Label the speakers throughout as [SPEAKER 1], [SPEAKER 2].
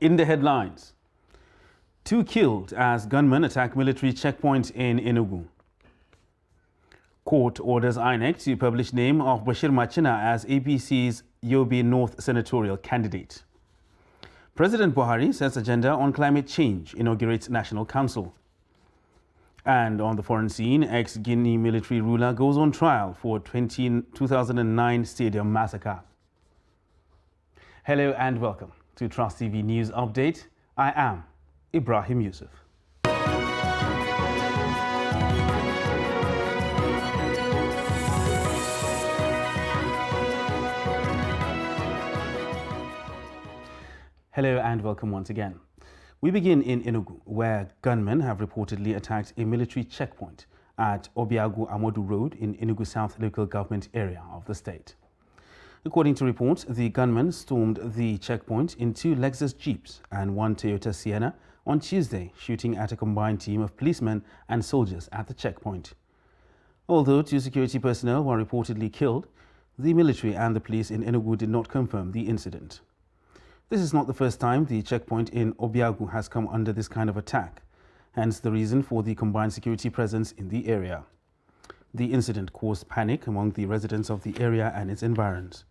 [SPEAKER 1] In the headlines, 2 killed as gunmen attack military checkpoint in Enugu. Court orders INEC to publish name of Bashir Machina as APC's Yobe North senatorial candidate. President Buhari sets agenda on climate change, inaugurates National Council. And on the foreign scene, ex-Guinea military ruler goes on trial for 2009 stadium massacre. Hello and welcome to Trust TV News Update. I am Ibrahim Yusuf. Hello and welcome once again. We begin in Enugu, where gunmen have reportedly attacked a military checkpoint at Obiagu Amodu Road in Enugu South local government area of the state. According to reports, the gunmen stormed the checkpoint in 2 Lexus Jeeps and 1 Toyota Sienna on Tuesday, shooting at a combined team of policemen and soldiers at the checkpoint. Although 2 security personnel were reportedly killed, the military and the police in Enugu did not confirm the incident. This is not the first time the checkpoint in Obiagu has come under this kind of attack, hence the reason for the combined security presence in the area. The incident caused panic among the residents of the area and its environs.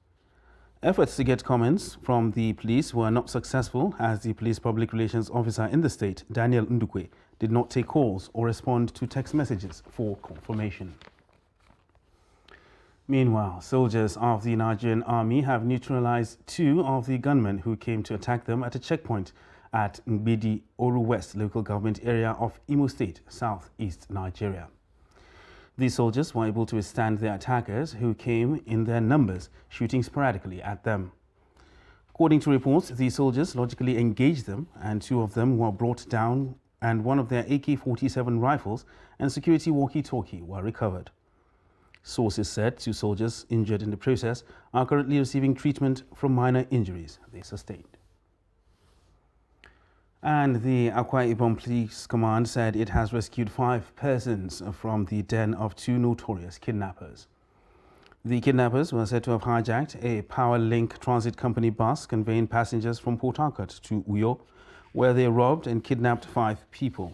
[SPEAKER 1] Efforts to get comments from the police were not successful, as the police public relations officer in the state, Daniel Ndukwe, did not take calls or respond to text messages for confirmation. Meanwhile, soldiers of the Nigerian army have neutralized 2 of the gunmen who came to attack them at a checkpoint at Ngbedi Oru West local government area of Imo State, southeast Nigeria. The soldiers were able to withstand the attackers, who came in their numbers, shooting sporadically at them. According to reports, the soldiers logically engaged them, and 2 of them were brought down, and one of their AK-47 rifles and security walkie-talkie were recovered. Sources said 2 soldiers injured in the process are currently receiving treatment from minor injuries they sustained. And the Akwa Ibom Police Command said it has rescued 5 persons from the den of 2 notorious kidnappers. The kidnappers were said to have hijacked a Powerlink Transit Company bus conveying passengers from Port Harcourt to Uyo, where they robbed and kidnapped 5 people.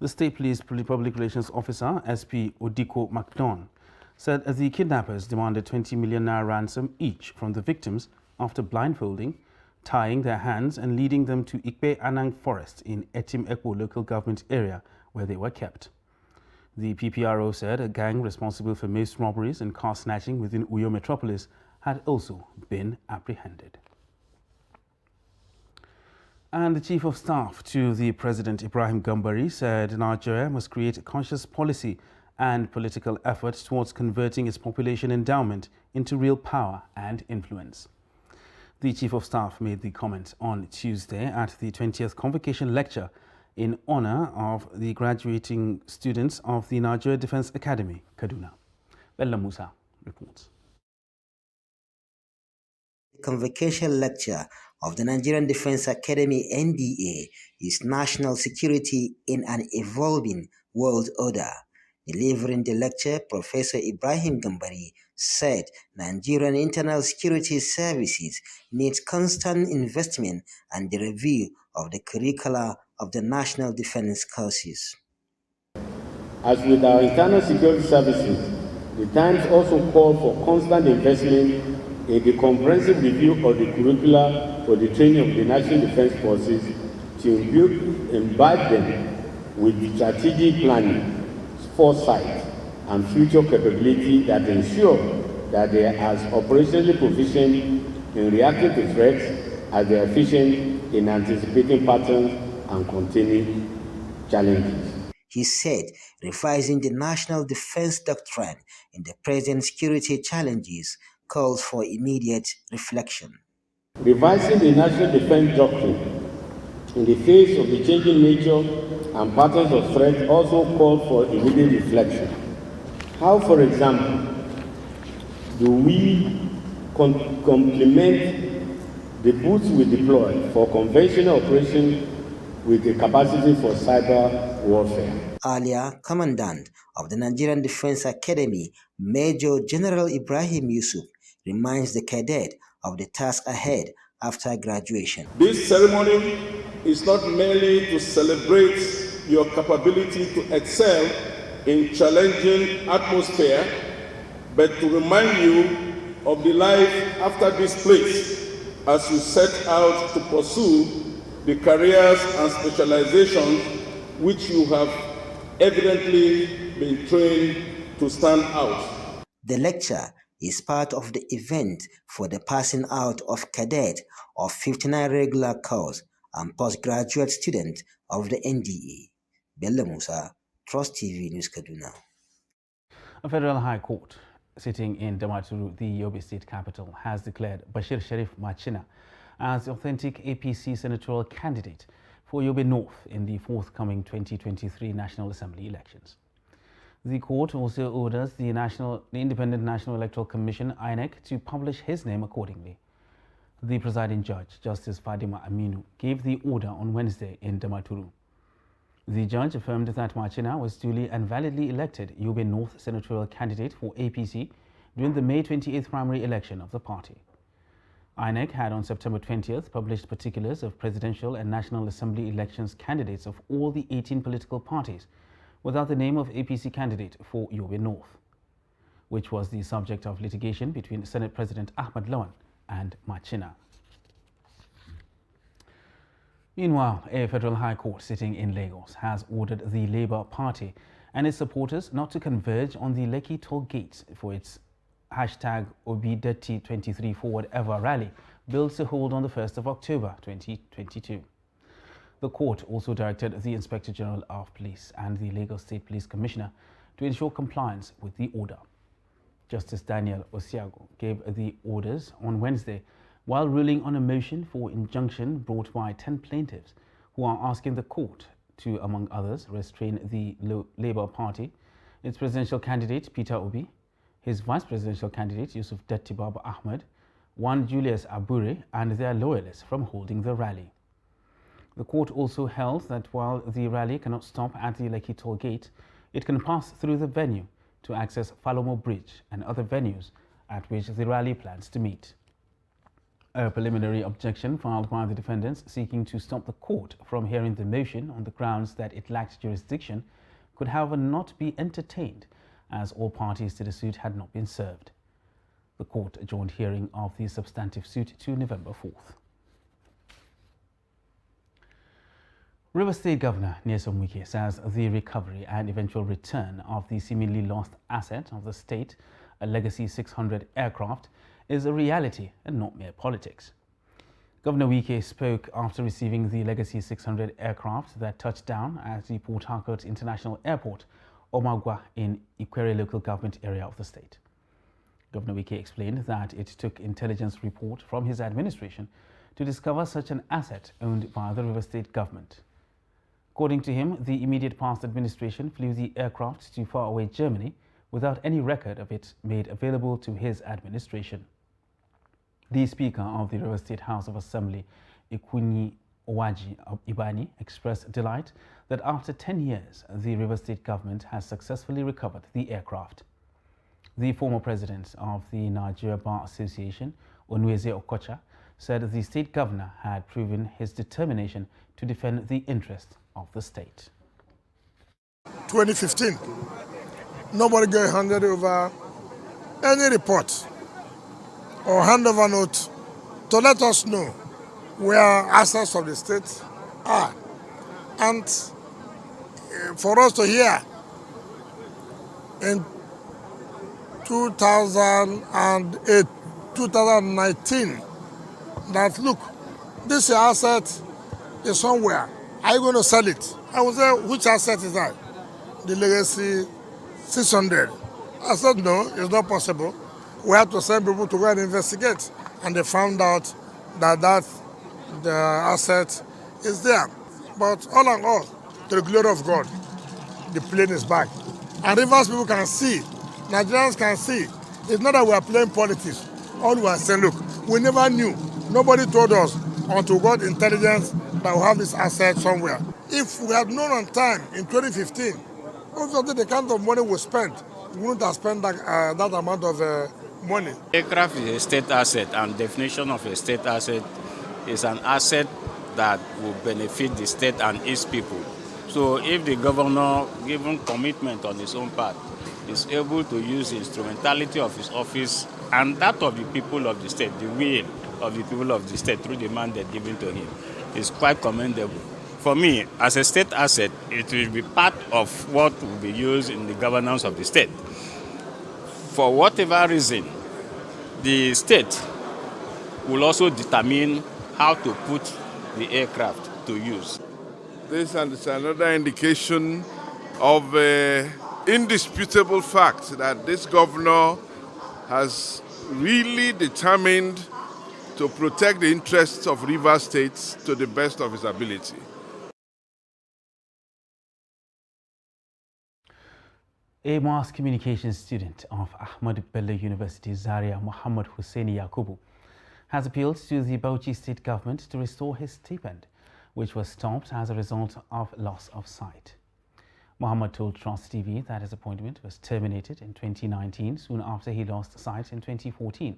[SPEAKER 1] The State Police Public Relations Officer, SP Odiko McDon, said the kidnappers demanded 20 million naira ransom each from the victims after blindfolding, tying their hands and leading them to Ikpe Anang Forest in Etim Ekwo local government area where they were kept. The PPRO said a gang responsible for most robberies and car snatching within Uyo metropolis had also been apprehended. And the Chief of Staff to the President, Ibrahim Gambari, said Nigeria must create a conscious policy and political effort towards converting its population endowment into real power and influence. The Chief of Staff made the comment on Tuesday at the 20th Convocation Lecture in honor of the graduating students of the Nigeria Defence Academy, Kaduna. Bella Musa reports.
[SPEAKER 2] Convocation Lecture of the Nigerian Defence Academy NDA is national security in an evolving world order. Delivering the lecture, Professor Ibrahim Gambari said Nigerian Internal Security Services needs constant investment and the review of the curricula of the national defense courses.
[SPEAKER 3] As with our internal security services, the Times also called for constant investment in the comprehensive review of the curricula for the training of the National Defense Forces to imbibe them with strategic planning, foresight, and future capability that ensure that they are as operationally proficient in reacting to threats as they are efficient in anticipating patterns and containing challenges.
[SPEAKER 2] He said revising the national defense doctrine in the present security challenges calls for immediate reflection.
[SPEAKER 3] Revising the national defense doctrine in the face of the changing nature and patterns of threat also called for immediate reflection. How, for example, do we complement the boots we deploy for conventional operations with the capacity for cyber warfare?
[SPEAKER 2] Earlier, Commandant of the Nigerian Defense Academy, Major General Ibrahim Yusuf, reminds the cadet of the task ahead after graduation.
[SPEAKER 4] This ceremony is not merely to celebrate your capability to excel in challenging atmosphere, but to remind you of the life after this place as you set out to pursue the careers and specializations which you have evidently been trained to stand out.
[SPEAKER 2] The lecture is part of the event for the passing out of cadet of 59 regular course and postgraduate students of the NDA. Bello Musa, Trust TV News Kaduna.
[SPEAKER 1] A federal high court sitting in Damaturu, the Yobe state capital, has declared Bashir Sharif Machina as the authentic APC senatorial candidate for Yobe North in the forthcoming 2023 National Assembly elections. The court also orders the Independent National Electoral Commission, INEC, to publish his name accordingly. The presiding judge, Justice Fadima Aminu, gave the order on Wednesday in Damaturu. The judge affirmed that Machina was duly and validly elected Yobe North senatorial candidate for APC during the May 28th primary election of the party. INEC had on September 20th published particulars of presidential and National Assembly elections candidates of all the 18 political parties without the name of APC candidate for Yobe North, which was the subject of litigation between Senate President Ahmed Lawan and Machina. Meanwhile, a federal high court sitting in Lagos has ordered the Labour Party and its supporters not to converge on the Lekki toll gate for its #OBDETI23 Forward Ever rally billed to hold on the 1st of October 2022. The court also directed the Inspector General of Police and the Lagos State Police Commissioner to ensure compliance with the order. Justice Daniel Osiago gave the orders on Wednesday while ruling on a motion for injunction brought by 10 plaintiffs who are asking the court to, among others, restrain the Labour Party, its presidential candidate Peter Obi, his vice presidential candidate Yusuf Datti Baba Ahmed, one Julius Abure, and their loyalists from holding the rally. The court also held that while the rally cannot stop at the Lekki toll gate, it can pass through the venue to access Falomo Bridge and other venues at which the rally plans to meet. A preliminary objection filed by the defendants seeking to stop the court from hearing the motion on the grounds that it lacked jurisdiction could, however, not be entertained as all parties to the suit had not been served. The court adjourned hearing of the substantive suit to November 4th. River State Governor Nyesom Wike says the recovery and eventual return of the seemingly lost asset of the state, a Legacy 600 aircraft, is a reality and not mere politics. Governor Wike spoke after receiving the Legacy 600 aircraft that touched down at the Port Harcourt International Airport, Omagwa, in Ikwere local government area of the state. Governor Wike explained that it took intelligence report from his administration to discover such an asset owned by the River State government. According to him, the immediate past administration flew the aircraft to faraway Germany without any record of it made available to his administration. The Speaker of the River State House of Assembly, Ikunyi Owaji Ibani, expressed delight that after 10 years, the River State government has successfully recovered the aircraft. The former president of the Nigeria Bar Association, Onweze Okocha, said the state governor had proven his determination to defend the interests of the state.
[SPEAKER 5] 2015, nobody got handed over any report or handover note to let us know where assets of the state are. And for us to hear in 2008, 2019, that look, this asset is somewhere. Are you going to sell it? I would say, which asset is that? The Legacy 600. I said, no, it's not possible. We have to send people to go and investigate. And they found out that the asset is there. But all in all, to the glory of God, the plane is back. And Rivers people can see, Nigerians can see. It's not that we are playing politics. All we are saying, look, we never knew. Nobody told us until we got intelligence that we have this asset somewhere. If we had known on time in 2015, obviously the kind of money we spent, we wouldn't have spent that amount of money.
[SPEAKER 6] Aircraft is a state asset, and definition of a state asset is an asset that will benefit the state and its people. So if the governor, given commitment on his own part, is able to use the instrumentality of his office and that of the people of the state, the will of the people of the state through the mandate given to him, is quite commendable. For me, as a state asset, it will be part of what will be used in the governance of the state. For whatever reason, the state will also determine how to put the aircraft to use.
[SPEAKER 4] This is another indication of indisputable fact that this governor has really determined to protect the interests of Rivers State to the best of his ability.
[SPEAKER 1] A mass communications student of Ahmadu Bello University, Zaria, Muhammad Hussaini Yakubu, has appealed to the Bauchi state government to restore his stipend, which was stopped as a result of loss of sight. Muhammad told Trust TV that his appointment was terminated in 2019, soon after he lost sight in 2014,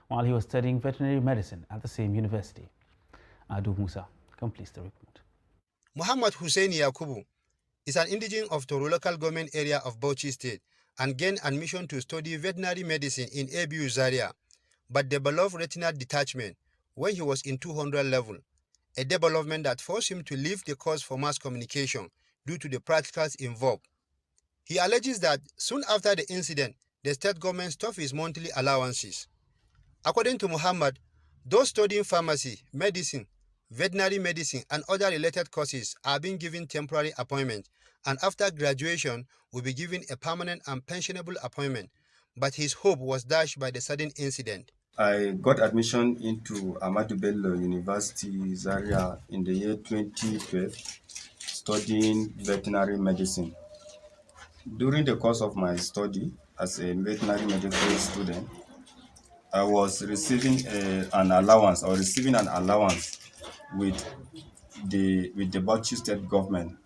[SPEAKER 1] while he was studying veterinary medicine at the same university. Adu Musa completes the report.
[SPEAKER 7] Muhammad Hussaini Yakubu is an indigene of Toro local government area of Bauchi State and gained admission to study veterinary medicine in ABU Zaria, but developed retinal detachment when he was in 200 level, a development that forced him to leave the course for mass communication due to the practicals involved. He alleges that soon after the incident, the state government stopped his monthly allowances. According to Muhammad, those studying pharmacy, medicine, veterinary medicine, and other related courses are being given temporary appointments, and after graduation will be given a permanent and pensionable appointment. But his hope was dashed by the sudden incident.
[SPEAKER 8] I got admission into Ahmadu Bello University, Zaria in the year 2012, studying veterinary medicine. During the course of my study as a veterinary medical student, I was receiving an allowance with the Bauchi State Government,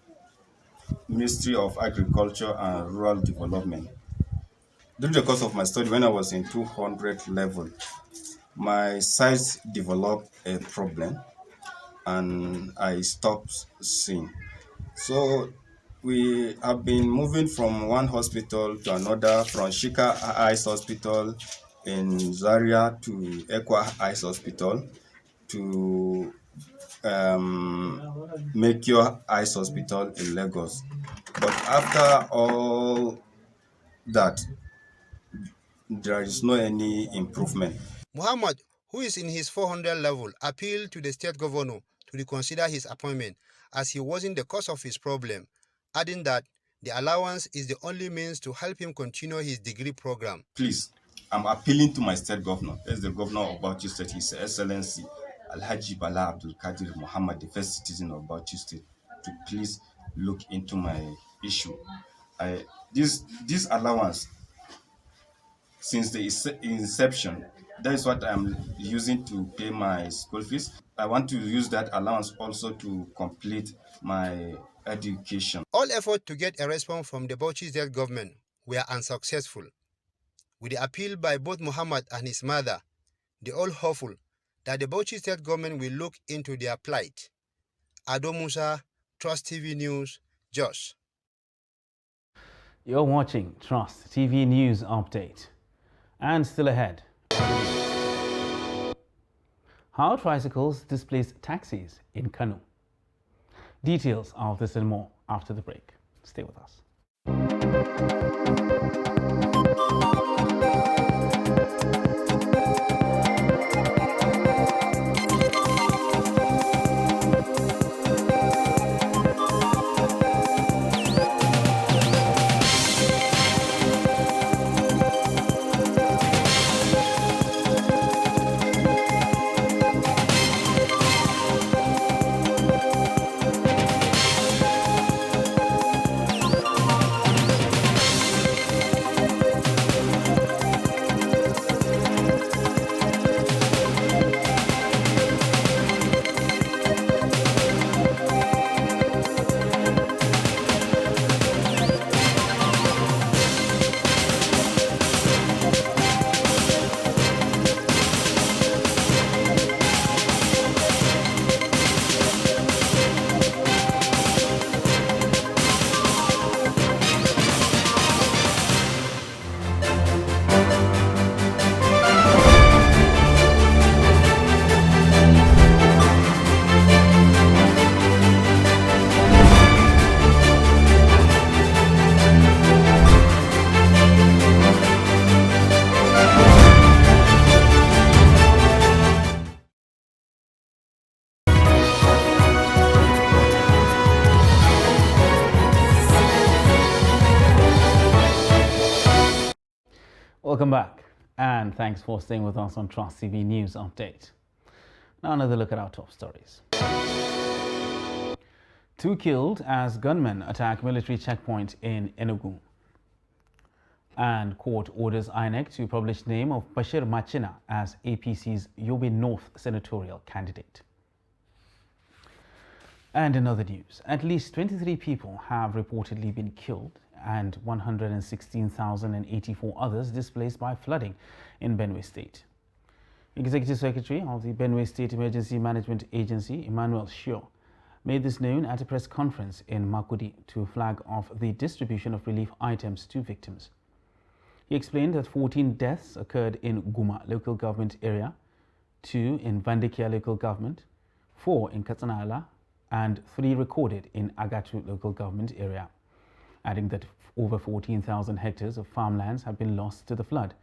[SPEAKER 8] Ministry of Agriculture and Rural Development. During the course of my study, when I was in 200 level, my sight developed a problem and I stopped seeing. So we have been moving from one hospital to another, from Shika Eyes Hospital in Zaria to Ekwa Eyes Hospital to Mekyo Eyes Hospital in Lagos. But after all that, there is no any improvement.
[SPEAKER 7] Muhammad, who is in his 400 level, appealed to the state governor to reconsider his appointment as he wasn't the cause of his problem, adding that the allowance is the only means to help him continue his degree program.
[SPEAKER 8] Please, I'm appealing to my state governor, as the governor of Bauchi State, His Excellency Alhaji Bala Abdul Qadir Muhammad, the first citizen of Bauchi State, to please look into my issue. This allowance, since the inception, that is what I'm using to pay my school fees. I want to use that allowance also to complete my education.
[SPEAKER 7] All efforts to get a response from the Bauchi State government were unsuccessful. With the appeal by both Muhammad and his mother, they all hopeful that the Bauchi State government will look into their plight. Ado Musa, Trust TV News, Jos.
[SPEAKER 1] You're watching Trust TV News Update. And still ahead, how tricycles displace taxis in Kano. Details of this and more after the break. Stay with us. Welcome back, and thanks for staying with us on Trust TV News Update. Now another look at our top stories. 2 killed as gunmen attack military checkpoint in Enugu. And court orders INEC to publish name of Bashir Machina as APC's Yobe North senatorial candidate. And in other news, at least 23 people have reportedly been killed and 116,084 others displaced by flooding in Benue State. Executive Secretary of the Benue State Emergency Management Agency, Emmanuel Shaw, made this known at a press conference in Makudi to flag off the distribution of relief items to victims. He explained that 14 deaths occurred in Guma local government area, 2 in Vandekia local government, 4 in Katsanala, and 3 recorded in Agatu local government area, adding that over 14,000 hectares of farmlands have been lost to the flood,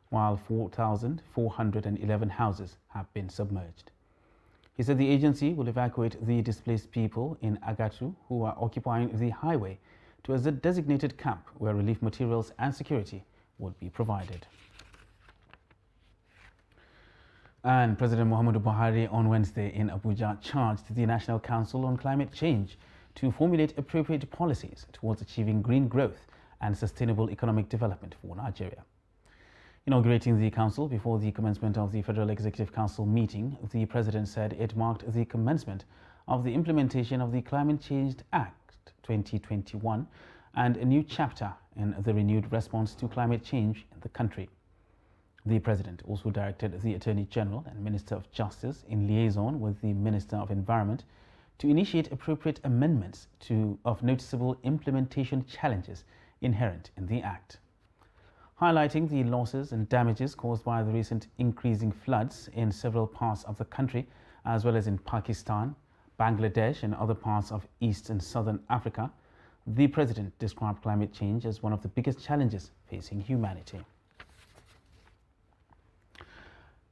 [SPEAKER 1] while 4,411 houses have been submerged. He said the agency will evacuate the displaced people in Agatu who are occupying the highway to a designated camp where relief materials and security would be provided. And President Muhammadu Buhari on Wednesday in Abuja charged the National Council on Climate Change to formulate appropriate policies towards achieving green growth and sustainable economic development for Nigeria. Inaugurating the council before the commencement of the Federal Executive Council meeting, the President said it marked the commencement of the implementation of the Climate Change Act 2021 and a new chapter in the renewed response to climate change in the country. The President also directed the Attorney General and Minister of Justice in liaison with the Minister of Environment to initiate appropriate amendments of noticeable implementation challenges inherent in the Act. Highlighting the losses and damages caused by the recent increasing floods in several parts of the country, as well as in Pakistan, Bangladesh and other parts of East and Southern Africa, the President described climate change as one of the biggest challenges facing humanity.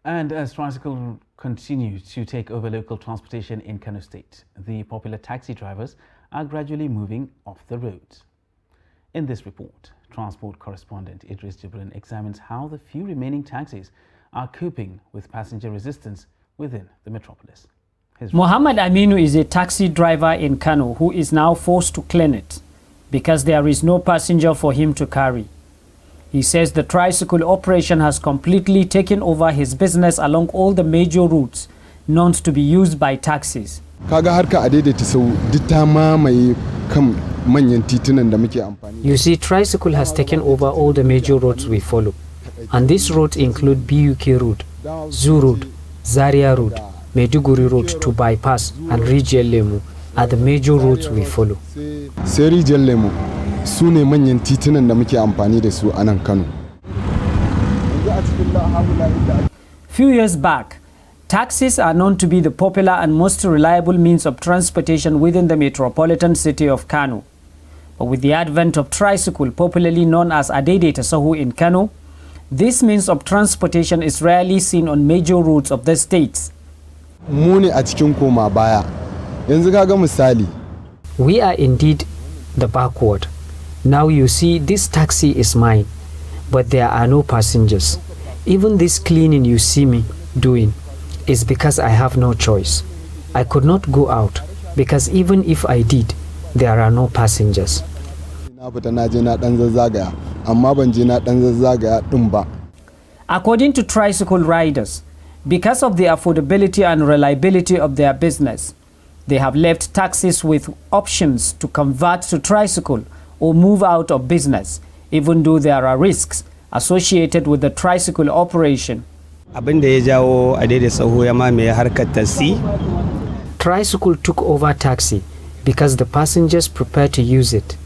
[SPEAKER 1] And as tricycles continue to take over local transportation in Kano State, the popular taxi drivers are gradually moving off the roads. In this report, transport correspondent Idris Jibrin examines how the few remaining taxis are coping with passenger resistance within the metropolis.
[SPEAKER 9] Muhammad Aminu is a taxi driver in Kano who is now forced to clean it because there is no passenger for him to carry. He says the tricycle operation has completely taken over his business along all the major routes known to be used by taxis.
[SPEAKER 10] You see, tricycle has taken over all the major roads we follow. And these roads include BUK Road, Zoo Road, Zaria Road, Meduguri Road to bypass and Rijiyar Lemu are the major roads we follow.
[SPEAKER 9] Few years back, taxis are known to be the popular and most reliable means of transportation within the metropolitan city of Kano. But with the advent of tricycle, popularly known as Adaidaita Sahu in Kano, this means of transportation is rarely seen on major routes of the states.
[SPEAKER 10] We are indeed the backward. Now you see, this taxi is mine, but there are no passengers. Even this cleaning you see me doing is because I have no choice. I could not go out because even if I did, there are no passengers.
[SPEAKER 9] According to tricycle riders, because of the affordability and reliability of their business, they have left taxis with options to convert to tricycle or move out of business, even though there are risks associated with the tricycle operation.
[SPEAKER 10] Tricycle took over taxi because the passengers prepare to use it.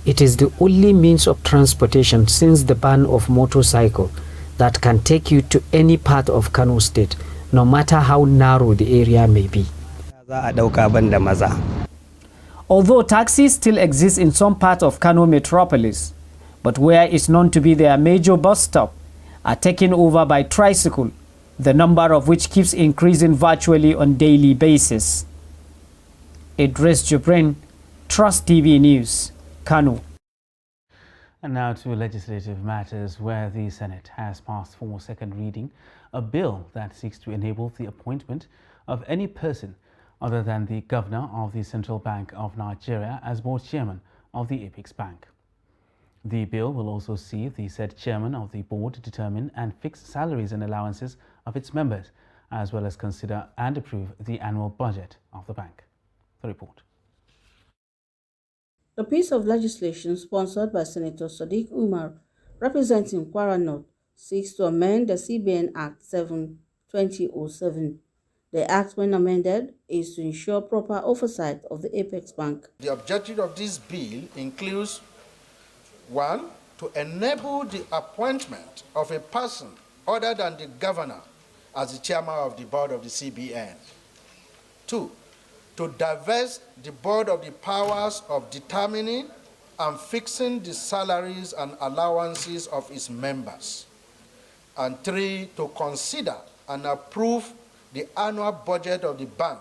[SPEAKER 10] It is the only means of transportation since the ban of motorcycle that can take you to any part of Kano State, no matter how narrow the area may be.
[SPEAKER 9] Although taxis still exist in some parts of Kano metropolis, but where it's known to be their major bus stop, are taken over by tricycle, the number of which keeps increasing virtually on daily basis. Idris Jibrin, Trust TV News, Kano.
[SPEAKER 1] And now to legislative matters, where the Senate has passed for second reading a bill that seeks to enable the appointment of any person other than the Governor of the Central Bank of Nigeria as board chairman of the Apex Bank. The bill will also see the said chairman of the board determine and fix salaries and allowances of its members, as well as consider and approve the annual budget of the bank. The report.
[SPEAKER 11] The piece of legislation sponsored by Senator Sadiq Umar, representing Kwara North, seeks to amend the CBN Act 7/2007. The act, when amended, is to ensure proper oversight of the Apex Bank.
[SPEAKER 12] The objective of this bill includes 1. To enable the appointment of a person other than the governor as the chairman of the board of the CBN. 2. To divest the board of the powers of determining and fixing the salaries and allowances of its members. And 3. To consider and approve the annual budget of the bank,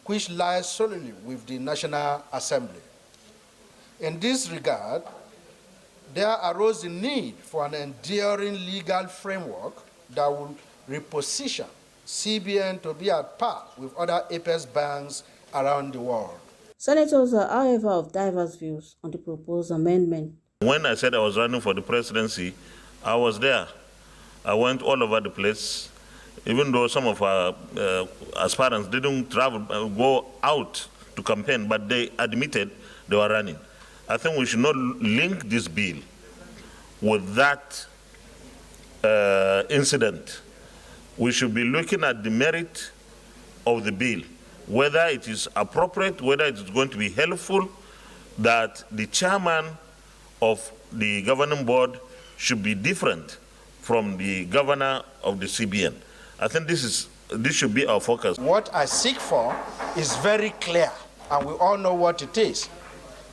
[SPEAKER 12] which lies solely with the National Assembly. In this regard, there arose the need for an enduring legal framework that will reposition CBN to be at par with other Apex banks around the world.
[SPEAKER 11] Senators are, however, of diverse views on the proposed amendment.
[SPEAKER 13] When I said I was running for the presidency, I was there. I went all over the place, even though some of our aspirants didn't go out to campaign, but they admitted they were running. I think we should not link this bill with that incident. We should be looking at the merit of the bill, whether it is appropriate, whether it is going to be helpful, that the chairman of the governing board should be different from the governor of the CBN. I think this should be our focus.
[SPEAKER 12] What I seek for is very clear, and we all know what it is.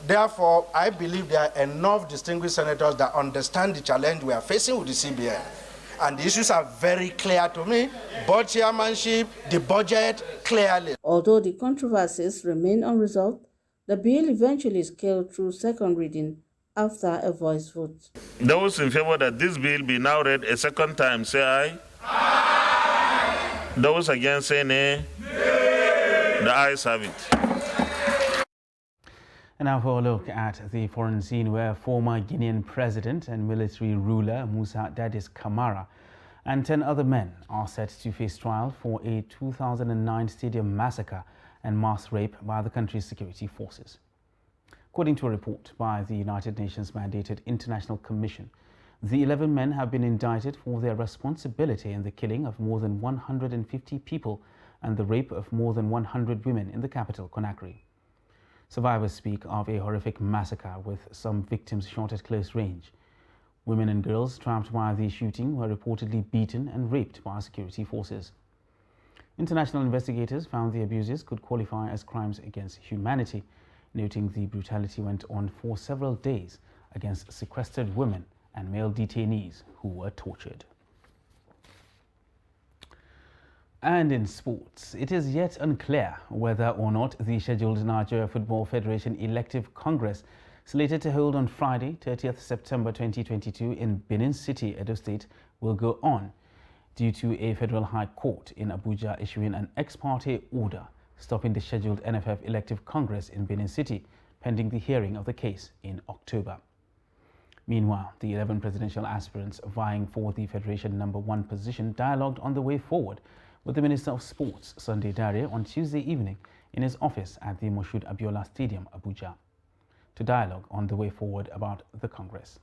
[SPEAKER 12] Therefore, I believe there are enough distinguished senators that understand the challenge we are facing with the CBN. And the issues are very clear to me. Board chairmanship, the budget, clearly.
[SPEAKER 11] Although the controversies remain unresolved, the bill eventually scaled through second reading after a voice vote.
[SPEAKER 13] Those in favor that this bill be now read a second time, say aye. Aye. Those against, say nay. Nay. The ayes have it.
[SPEAKER 1] And now for a look at the foreign scene, where former Guinean president and military ruler Musa Dadis Camara and 10 other men are set to face trial for a 2009 stadium massacre and mass rape by the country's security forces. According to a report by the United Nations mandated International Commission, the 11 men have been indicted for their responsibility in the killing of more than 150 people and the rape of more than 100 women in the capital, Conakry. Survivors speak of a horrific massacre with some victims shot at close range. Women and girls trapped by the shooting were reportedly beaten and raped by security forces. International investigators found the abuses could qualify as crimes against humanity, noting the brutality went on for several days against sequestered women and male detainees who were tortured. And in sports, it is yet unclear whether or not the scheduled Nigeria Football Federation elective congress slated to hold on Friday, 30th September 2022 in Benin City, Edo State, will go on due to a federal high court in Abuja issuing an ex parte order stopping the scheduled NFF elective congress in Benin City pending the hearing of the case in October. Meanwhile, the 11 presidential aspirants vying for the Federation #1 position dialogued on the way forward with the Minister of Sports, Sunday Dare, on Tuesday evening in his office at the Moshood Abiola Stadium, Abuja, to dialogue on the way forward about the Congress.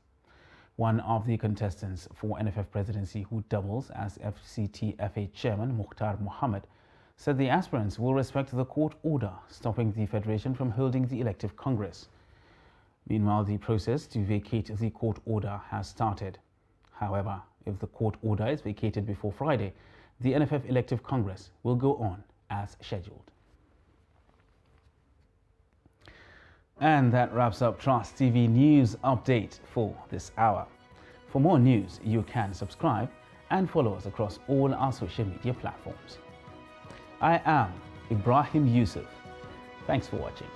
[SPEAKER 1] One of the contestants for NFF presidency, who doubles as FCTFA chairman, Mukhtar Mohammed, said the aspirants will respect the court order stopping the Federation from holding the elective Congress. Meanwhile, the process to vacate the court order has started. However, if the court order is vacated before Friday, the NFF elective Congress will go on as scheduled. And that wraps up Trust TV News Update for this hour. For more news, you can subscribe and follow us across all our social media platforms. I am Ibrahim Yusuf. Thanks for watching.